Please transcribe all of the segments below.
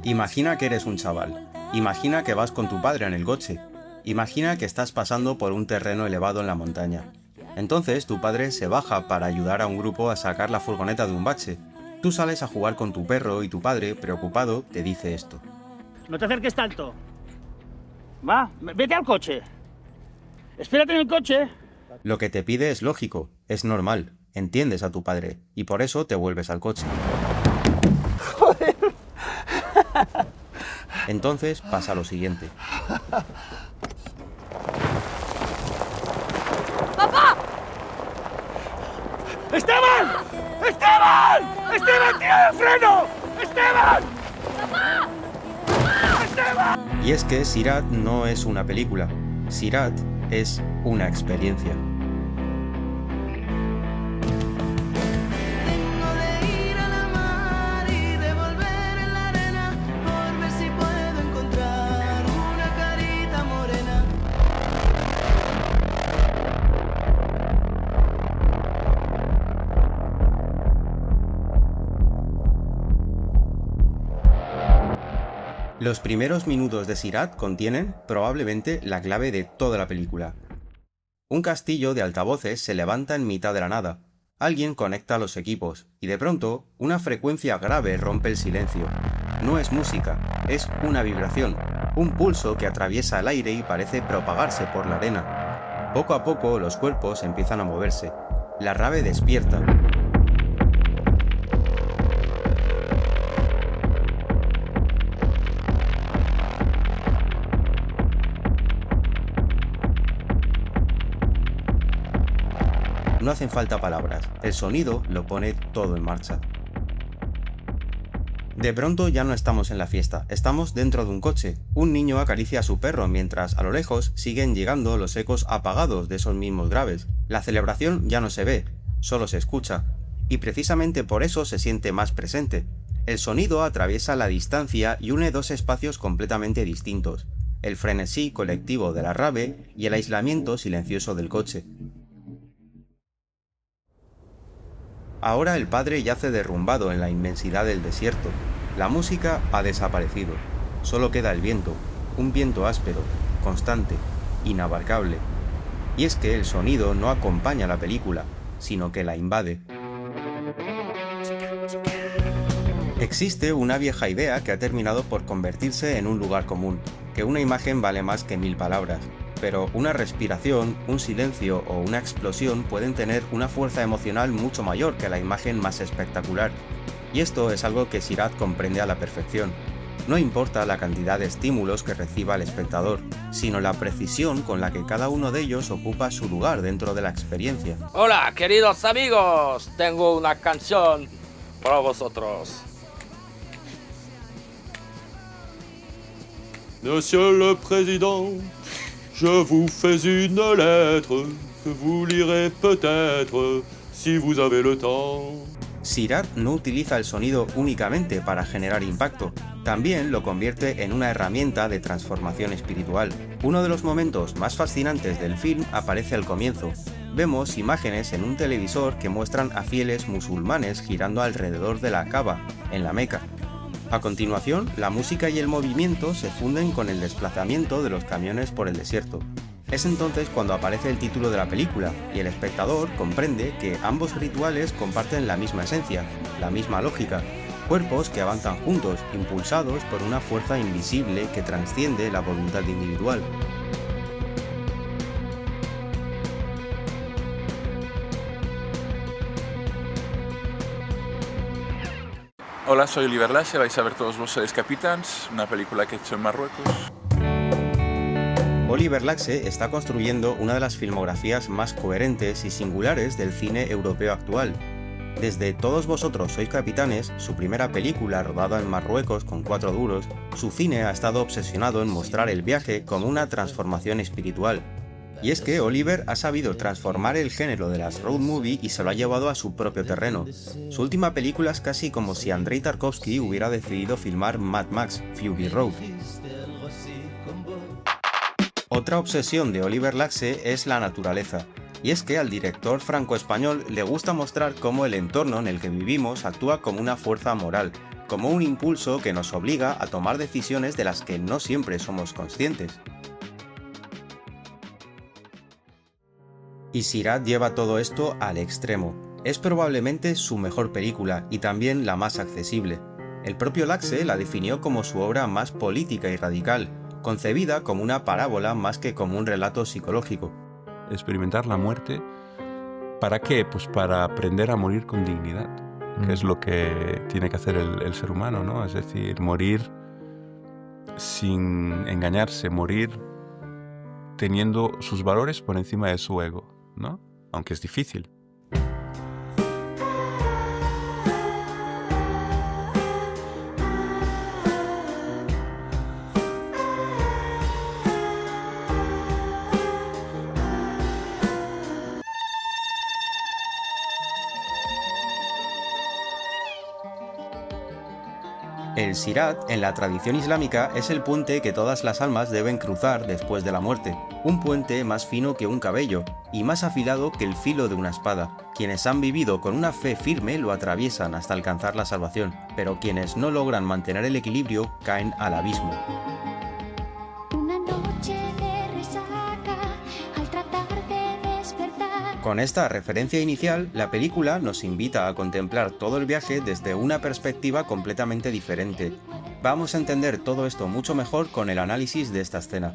Imagina que eres un chaval. Imagina que vas con tu padre en el coche. Imagina que estás pasando por un terreno elevado en la montaña. Entonces tu padre se baja para ayudar a un grupo a sacar la furgoneta de un bache. Tú sales a jugar con tu perro y tu padre, preocupado, te dice esto. No te acerques tanto. Va, vete al coche. Espérate en el coche. Lo que te pide es lógico, es normal, entiendes a tu padre, y por eso te vuelves al coche. Joder. Entonces pasa lo siguiente. ¡Papá! ¡Esteban! ¡Esteban! ¡Esteban, tira el freno! ¡Esteban! ¡Papá! ¡Esteban! Y es que Sirat no es una película, Sirat es una experiencia. Los primeros minutos de Sirat contienen, probablemente, la clave de toda la película. Un castillo de altavoces se levanta en mitad de la nada. Alguien conecta los equipos, y de pronto, una frecuencia grave rompe el silencio. No es música, es una vibración, un pulso que atraviesa el aire y parece propagarse por la arena. Poco a poco, los cuerpos empiezan a moverse. La rave despierta. No hacen falta palabras, el sonido lo pone todo en marcha. De pronto ya no estamos en la fiesta, estamos dentro de un coche. Un niño acaricia a su perro mientras a lo lejos siguen llegando los ecos apagados de esos mismos graves. La celebración ya no se ve, solo se escucha. Y precisamente por eso se siente más presente. El sonido atraviesa la distancia y une dos espacios completamente distintos. El frenesí colectivo de la rave y el aislamiento silencioso del coche. Ahora el padre yace derrumbado en la inmensidad del desierto. La música ha desaparecido. Solo queda el viento, un viento áspero, constante, inabarcable. Y es que el sonido no acompaña la película, sino que la invade. Existe una vieja idea que ha terminado por convertirse en un lugar común, que una imagen vale más que 1000 palabras. Pero una respiración, un silencio o una explosión pueden tener una fuerza emocional mucho mayor que la imagen más espectacular. Y esto es algo que Sirat comprende a la perfección. No importa la cantidad de estímulos que reciba el espectador, sino la precisión con la que cada uno de ellos ocupa su lugar dentro de la experiencia. Hola, queridos amigos, tengo una canción para vosotros. Monsieur le Président, je vous fais une lettre que vous lirez peut-être si vous avez le temps. Sirat no utiliza el sonido únicamente para generar impacto, también lo convierte en una herramienta de transformación espiritual. Uno de los momentos más fascinantes del film aparece al comienzo. Vemos imágenes en un televisor que muestran a fieles musulmanes girando alrededor de la Kaaba, en la Meca. A continuación, la música y el movimiento se funden con el desplazamiento de los camiones por el desierto. Es entonces cuando aparece el título de la película, y el espectador comprende que ambos rituales comparten la misma esencia, la misma lógica, cuerpos que avanzan juntos, impulsados por una fuerza invisible que trasciende la voluntad individual. Hola, soy Oliver Laxe, vais a ver todos los seres Capitans, una película que he hecho en Marruecos. Oliver Laxe está construyendo una de las filmografías más coherentes y singulares del cine europeo actual. Desde Todos vosotros sois capitanes, su primera película rodada en Marruecos con 4 duros, su cine ha estado obsesionado en mostrar el viaje como una transformación espiritual. Y es que Oliver ha sabido transformar el género de las road movie y se lo ha llevado a su propio terreno. Su última película es casi como si Andrei Tarkovsky hubiera decidido filmar Mad Max: Fury Road. Otra obsesión de Oliver Laxe es la naturaleza, y es que al director franco-español le gusta mostrar cómo el entorno en el que vivimos actúa como una fuerza moral, como un impulso que nos obliga a tomar decisiones de las que no siempre somos conscientes. Y Sirat lleva todo esto al extremo. Es probablemente su mejor película y también la más accesible. El propio Laxe la definió como su obra más política y radical, concebida como una parábola más que como un relato psicológico. Experimentar la muerte, ¿para qué? Pues para aprender a morir con dignidad, que es lo que tiene que hacer el ser humano, ¿no? Es decir, morir sin engañarse, morir teniendo sus valores por encima de su ego, ¿no? Aunque es difícil. El Sirat, en la tradición islámica, es el puente que todas las almas deben cruzar después de la muerte. Un puente más fino que un cabello, y más afilado que el filo de una espada. Quienes han vivido con una fe firme lo atraviesan hasta alcanzar la salvación, pero quienes no logran mantener el equilibrio caen al abismo. Una noche de resaca al tratar de despertar. Con esta referencia inicial, la película nos invita a contemplar todo el viaje desde una perspectiva completamente diferente. Vamos a entender todo esto mucho mejor con el análisis de esta escena.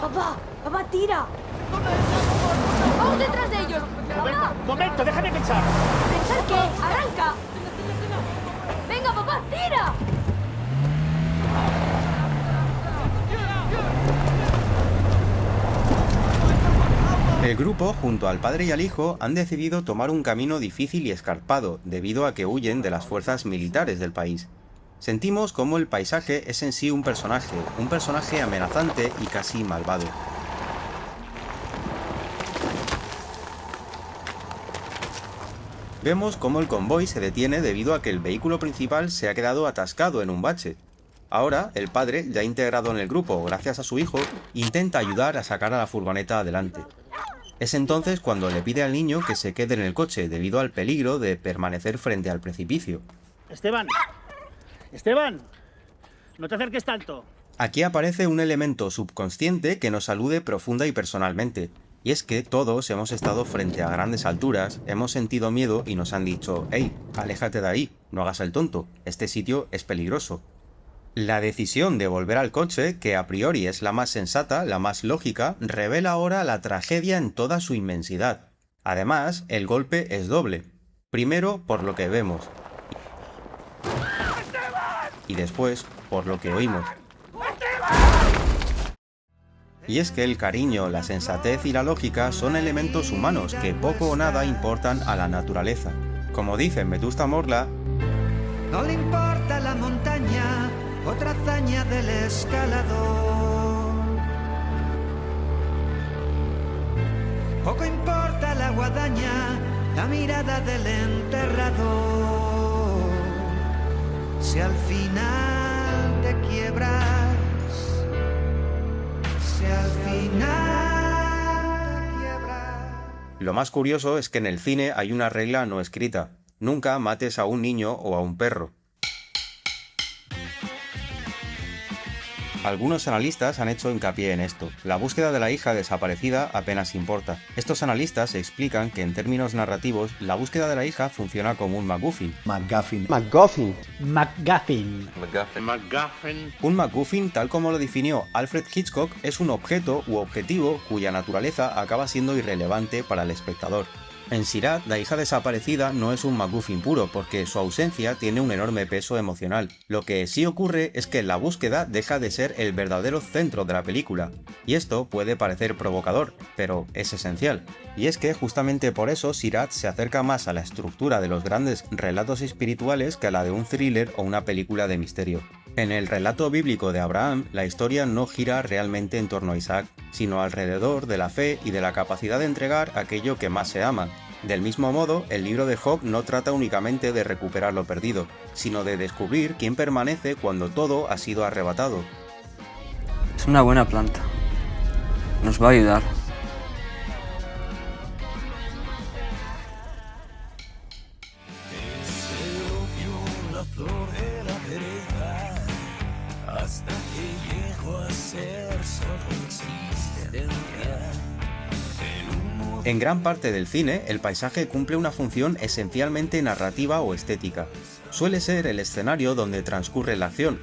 ¡Papá! ¡Papá, tira! ¡Vamos detrás de ellos! ¡Papá! Momento, déjame pensar. ¿Pensar qué? ¡Arranca! ¡Venga, papá, tira! El grupo, junto al padre y al hijo, han decidido tomar un camino difícil y escarpado, debido a que huyen de las fuerzas militares del país. Sentimos cómo el paisaje es en sí un personaje amenazante y casi malvado. Vemos cómo el convoy se detiene debido a que el vehículo principal se ha quedado atascado en un bache. Ahora, el padre, ya integrado en el grupo gracias a su hijo, intenta ayudar a sacar a la furgoneta adelante. Es entonces cuando le pide al niño que se quede en el coche debido al peligro de permanecer frente al precipicio. Esteban. Esteban. No te acerques tanto. Aquí aparece un elemento subconsciente que nos alude profunda y personalmente. Y es que todos hemos estado frente a grandes alturas, hemos sentido miedo y nos han dicho: «Hey, aléjate de ahí, no hagas el tonto, este sitio es peligroso». La decisión de volver al coche, que a priori es la más sensata, la más lógica, revela ahora la tragedia en toda su inmensidad. Además, el golpe es doble. Primero, por lo que vemos. Y después, por lo que oímos. Y es que el cariño, la sensatez y la lógica son elementos humanos que poco o nada importan a la naturaleza. Como dice en Vetusta Morla, no le importa la montaña, otra hazaña del escalador. Poco importa la guadaña, la mirada del enterrador. Si al final te quiebras, si al final te quiebras. Lo más curioso es que en el cine hay una regla no escrita: nunca mates a un niño o a un perro. Algunos analistas han hecho hincapié en esto. La búsqueda de la hija desaparecida apenas importa. Estos analistas explican que en términos narrativos, la búsqueda de la hija funciona como un MacGuffin. Un MacGuffin, tal como lo definió Alfred Hitchcock, es un objeto u objetivo cuya naturaleza acaba siendo irrelevante para el espectador. En Sirat, la hija desaparecida no es un MacGuffin puro, porque su ausencia tiene un enorme peso emocional. Lo que sí ocurre es que la búsqueda deja de ser el verdadero centro de la película. Y esto puede parecer provocador, pero es esencial. Y es que justamente por eso Sirat se acerca más a la estructura de los grandes relatos espirituales que a la de un thriller o una película de misterio. En el relato bíblico de Abraham, la historia no gira realmente en torno a Isaac, sino alrededor de la fe y de la capacidad de entregar aquello que más se ama. Del mismo modo, el libro de Job no trata únicamente de recuperar lo perdido, sino de descubrir quién permanece cuando todo ha sido arrebatado. Es una buena planta. Nos va a ayudar. En gran parte del cine, el paisaje cumple una función esencialmente narrativa o estética. Suele ser el escenario donde transcurre la acción,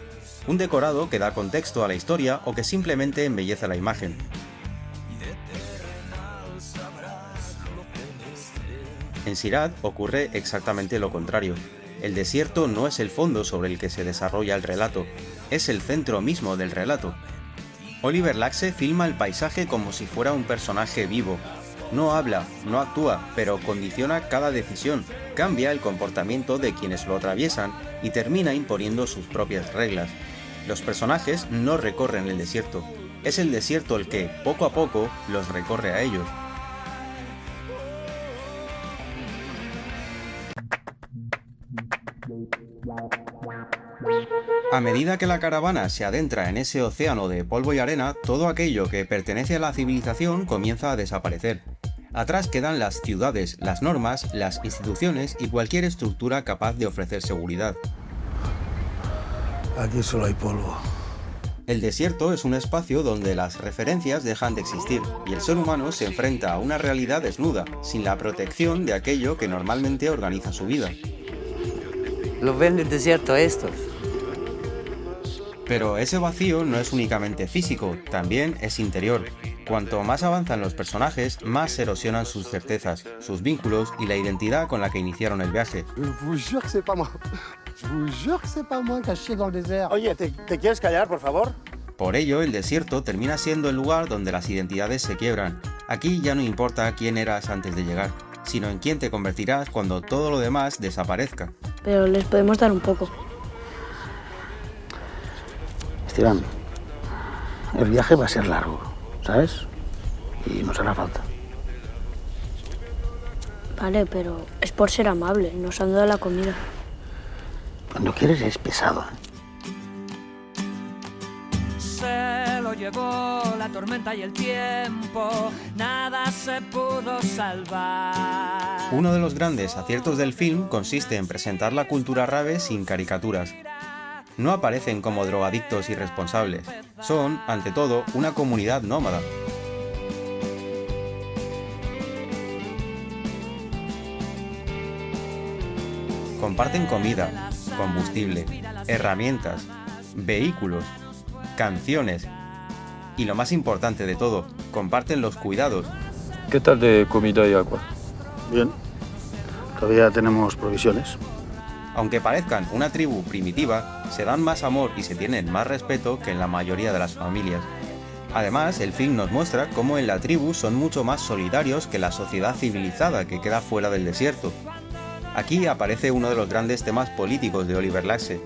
un decorado que da contexto a la historia o que simplemente embellece la imagen. En Sirat ocurre exactamente lo contrario. El desierto no es el fondo sobre el que se desarrolla el relato, es el centro mismo del relato. Oliver Laxe filma el paisaje como si fuera un personaje vivo. No habla, no actúa, pero condiciona cada decisión, cambia el comportamiento de quienes lo atraviesan y termina imponiendo sus propias reglas. Los personajes no recorren el desierto, es el desierto el que, poco a poco, los recorre a ellos. A medida que la caravana se adentra en ese océano de polvo y arena, todo aquello que pertenece a la civilización comienza a desaparecer. Atrás quedan las ciudades, las normas, las instituciones y cualquier estructura capaz de ofrecer seguridad. Aquí solo hay polvo. El desierto es un espacio donde las referencias dejan de existir y el ser humano se enfrenta a una realidad desnuda, sin la protección de aquello que normalmente organiza su vida. Los ven del desierto estos. Pero ese vacío no es únicamente físico, también es interior. Cuanto más avanzan los personajes, más se erosionan sus certezas, sus vínculos y la identidad con la que iniciaron el viaje. Oye, ¿te quieres callar, por favor? Por ello, el desierto termina siendo el lugar donde las identidades se quiebran. Aquí ya no importa quién eras antes de llegar, sino en quién te convertirás cuando todo lo demás desaparezca. Pero les podemos dar un poco. Esteban, el viaje va a ser largo, ¿sabes? Y nos hará falta. Vale, pero es por ser amable, nos han dado la comida. Cuando quieres es pesado. Se lo llevó la tormenta y el tiempo, nada se pudo salvar. Uno de los grandes aciertos del film consiste en presentar la cultura rave sin caricaturas. No aparecen como drogadictos irresponsables, son, ante todo, una comunidad nómada. Comparten comida, combustible, herramientas, vehículos, canciones y lo más importante de todo, comparten los cuidados. ¿Qué tal de comida y agua? Bien, todavía tenemos provisiones. Aunque parezcan una tribu primitiva, se dan más amor y se tienen más respeto que en la mayoría de las familias. Además, el film nos muestra cómo en la tribu son mucho más solidarios que la sociedad civilizada que queda fuera del desierto. Aquí aparece uno de los grandes temas políticos de Oliver Laxe.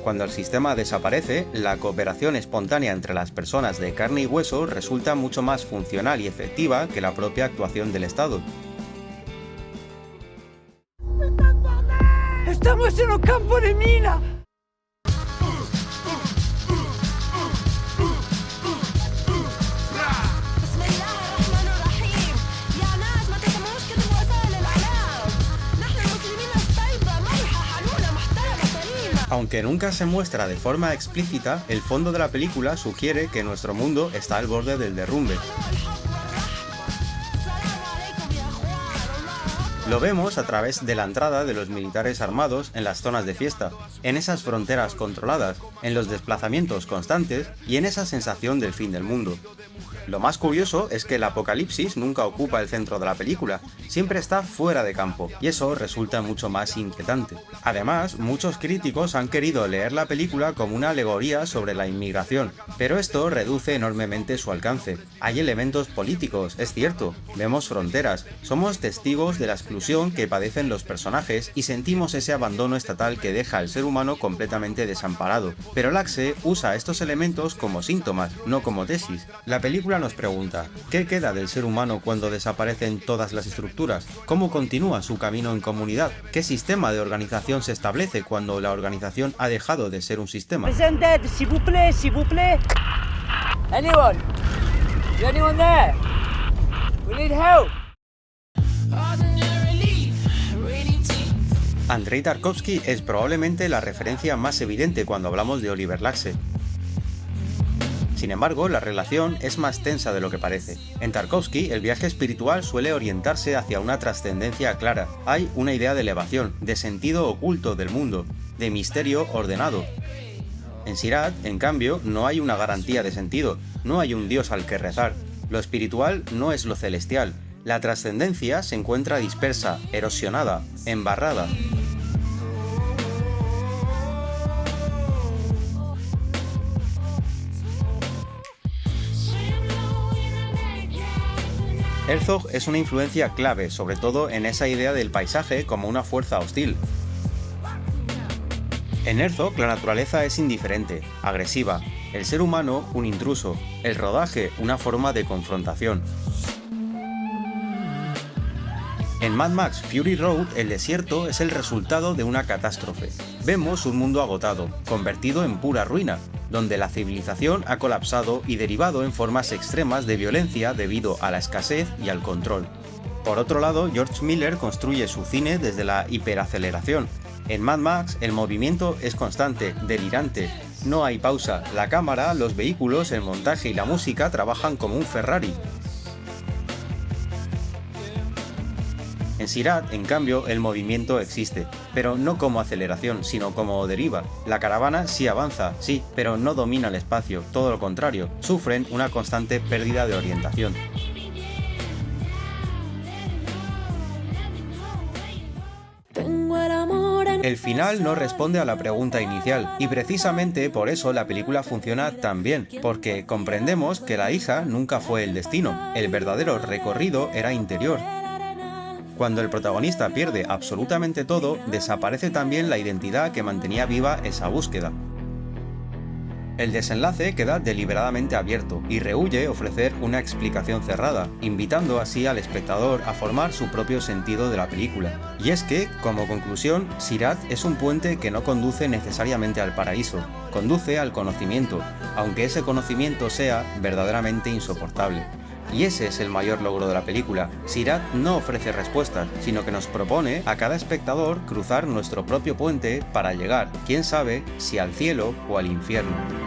Cuando el sistema desaparece, la cooperación espontánea entre las personas de carne y hueso resulta mucho más funcional y efectiva que la propia actuación del Estado. ¡Estamos en un campo de mina! Aunque nunca se muestra de forma explícita, el fondo de la película sugiere que nuestro mundo está al borde del derrumbe. Lo vemos a través de la entrada de los militares armados en las zonas de fiesta, en esas fronteras controladas, en los desplazamientos constantes y en esa sensación del fin del mundo. Lo más curioso es que el apocalipsis nunca ocupa el centro de la película, siempre está fuera de campo, y eso resulta mucho más inquietante. Además, muchos críticos han querido leer la película como una alegoría sobre la inmigración, pero esto reduce enormemente su alcance. Hay elementos políticos, es cierto, vemos fronteras, somos testigos de la exclusión que padecen los personajes y sentimos ese abandono estatal que deja al ser humano completamente desamparado. Pero Laxe usa estos elementos como síntomas, no como tesis. La película nos pregunta, ¿qué queda del ser humano cuando desaparecen todas las estructuras? ¿Cómo continúa su camino en comunidad? ¿Qué sistema de organización se establece cuando la organización ha dejado de ser un sistema? Presented, s'il vous plaît, s'il vous plaît. Anyone? Is anyone there? We need help. Andrei Tarkovsky es probablemente la referencia más evidente cuando hablamos de Oliver Laxe. Sin embargo, la relación es más tensa de lo que parece. En Tarkovsky, el viaje espiritual suele orientarse hacia una trascendencia clara. Hay una idea de elevación, de sentido oculto del mundo, de misterio ordenado. En Sirat, en cambio, no hay una garantía de sentido, no hay un dios al que rezar. Lo espiritual no es lo celestial. La trascendencia se encuentra dispersa, erosionada, embarrada. Herzog es una influencia clave, sobre todo en esa idea del paisaje como una fuerza hostil. En Herzog la naturaleza es indiferente, agresiva, el ser humano un intruso, el rodaje una forma de confrontación. En Mad Max Fury Road, el desierto es el resultado de una catástrofe. Vemos un mundo agotado, convertido en pura ruina, donde la civilización ha colapsado y derivado en formas extremas de violencia debido a la escasez y al control. Por otro lado, George Miller construye su cine desde la hiperaceleración. En Mad Max, el movimiento es constante, delirante. No hay pausa, la cámara, los vehículos, el montaje y la música trabajan como un Ferrari. En Sirat, en cambio, el movimiento existe, pero no como aceleración, sino como deriva. La caravana sí avanza, sí, pero no domina el espacio, todo lo contrario, sufren una constante pérdida de orientación. El final no responde a la pregunta inicial, y precisamente por eso la película funciona tan bien, porque comprendemos que la hija nunca fue el destino, el verdadero recorrido era interior. Cuando el protagonista pierde absolutamente todo, desaparece también la identidad que mantenía viva esa búsqueda. El desenlace queda deliberadamente abierto y rehúye ofrecer una explicación cerrada, invitando así al espectador a formar su propio sentido de la película. Y es que, como conclusión, Sirat es un puente que no conduce necesariamente al paraíso, conduce al conocimiento, aunque ese conocimiento sea verdaderamente insoportable. Y ese es el mayor logro de la película. Sirat no ofrece respuestas, sino que nos propone a cada espectador cruzar nuestro propio puente para llegar, quién sabe, si al cielo o al infierno.